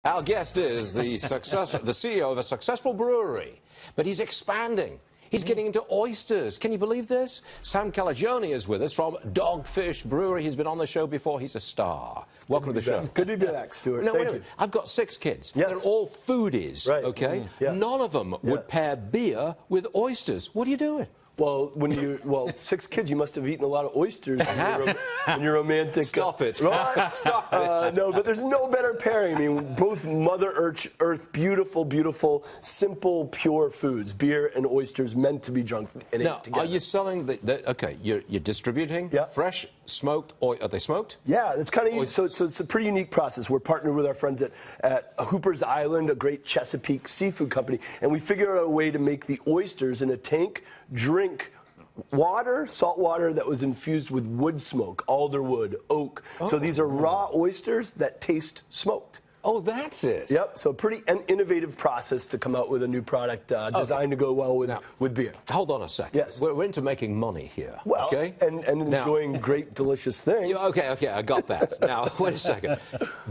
Our guest is the CEO of a successful brewery, but he's expanding. He's getting into oysters. Can you believe this? Sam Calagione is with us from Dogfish Brewery. He's been on the show before. He's a star. Welcome to the show. Good to be back, Stuart. Now, Thank you. I've got 6 kids. Yes. They're all foodies, right. okay? Yeah. None of them would pair beer with oysters. What are you doing? Well, 6 kids, you must have eaten a lot of oysters when you're romantic. Stop it. Right? Stop it. No, but there's no better pairing. I mean, both Mother Earth, beautiful, beautiful, simple, pure foods. Beer and oysters meant to be drunk and ate together. Are you selling okay, you're distributing fresh, smoked, are they smoked? Yeah, it's kind of unique. So it's a pretty unique process. We're partnered with our friends at Hooper's Island, a great Chesapeake seafood company, and we figured out a way to make the oysters in a tank drink salt water that was infused with wood smoke, alder wood, oak. So these are raw oysters that taste smoked. Oh, that's it. Yep. So pretty innovative process to come out with a new product designed to go well with beer. Hold on a second. Yes. We're into making money here. Well, okay? and enjoying great, delicious things. Okay, I got that. Now, wait a second.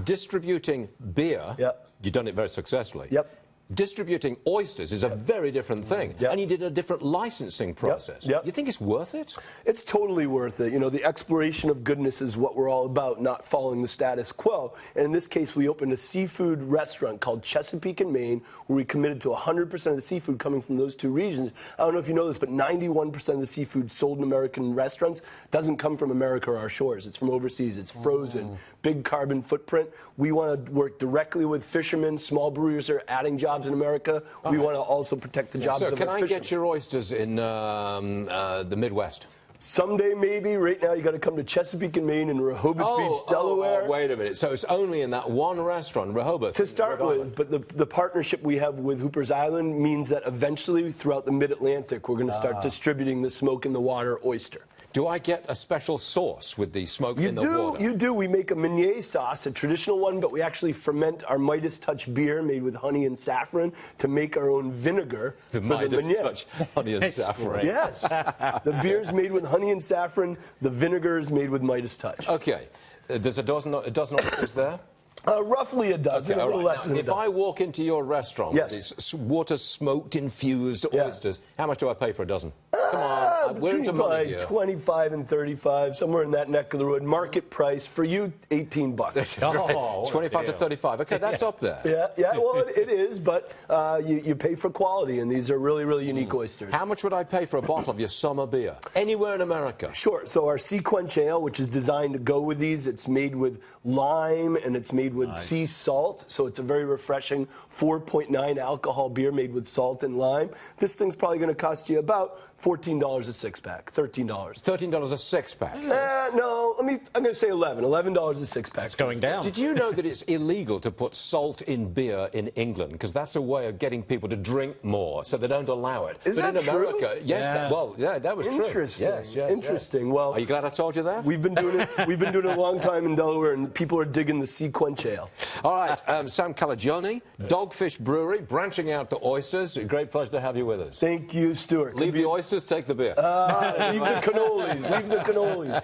Distributing beer, you've done it very successfully. Yep. Distributing oysters is a very different thing, and you did a different licensing process. You think it's worth it? It's totally worth it. You know, the exploration of goodness is what we're all about, not following the status quo. And in this case, we opened a seafood restaurant called Chesapeake in Maine, where we committed to 100% of the seafood coming from those 2 regions. I don't know if you know this, but 91% of the seafood sold in American restaurants doesn't come from America or our shores. It's from overseas. It's frozen. Big carbon footprint. We want to work directly with fishermen, small breweries that are adding jobs in America. We want to also protect the jobs of our fishermen. Can I get your oysters in the Midwest? Someday, maybe. Right now, you got to come to Chesapeake in Maine and Rehoboth Beach, Delaware. Oh, wait a minute. So it's only in that one restaurant, Rehoboth. To start with, but the partnership we have with Hooper's Island means that eventually, throughout the Mid-Atlantic, we're going to start distributing the smoke in the water oyster. Do I get a special sauce with the smoke in the water? You do. We make a Meunier sauce, a traditional one, but we actually ferment our Midas Touch beer made with honey and saffron to make our own vinegar the Midas Touch honey and saffron. Yes. The beer is made with honey and saffron. The vinegar is made with Midas Touch. Okay. There's a dozen oysters there? Roughly a dozen, a little less than a dozen. If I walk into your restaurant with these water-smoked infused oysters, how much do I pay for a dozen? Come on, we're into money here. 25 and 35, somewhere in that neck of the road. Market price for you, $18. Oh, 25 to 35. Okay, that's up there. Yeah. Well, it is, but you pay for quality, and these are really, really unique oysters. How much would I pay for a bottle of your summer beer anywhere in America? Sure. So our Sea Quench Ale, which is designed to go with these, it's made with lime and it's made with sea salt, so it's a very refreshing 4.9 alcohol beer made with salt and lime. This thing's probably going to cost you about $14 a 6-pack, $13. $13 a 6-pack? No, I'm going to say $11 a 6-pack. It's going down. Did you know that it's illegal to put salt in beer in England? Because that's a way of getting people to drink more, so they don't allow it. Is that in America, true? yes, that was Interesting. true. Yes. Interesting. Well, are you glad I told you that? We've been doing it a long time in Delaware, and people are digging the Sea Quench Ale. All right, Sam Calagione, Dogfish Brewery, branching out to oysters. A great pleasure to have you with us. Thank you, Stuart. Leave the oysters, take the beer. Leave the cannolis. Leave the cannolis.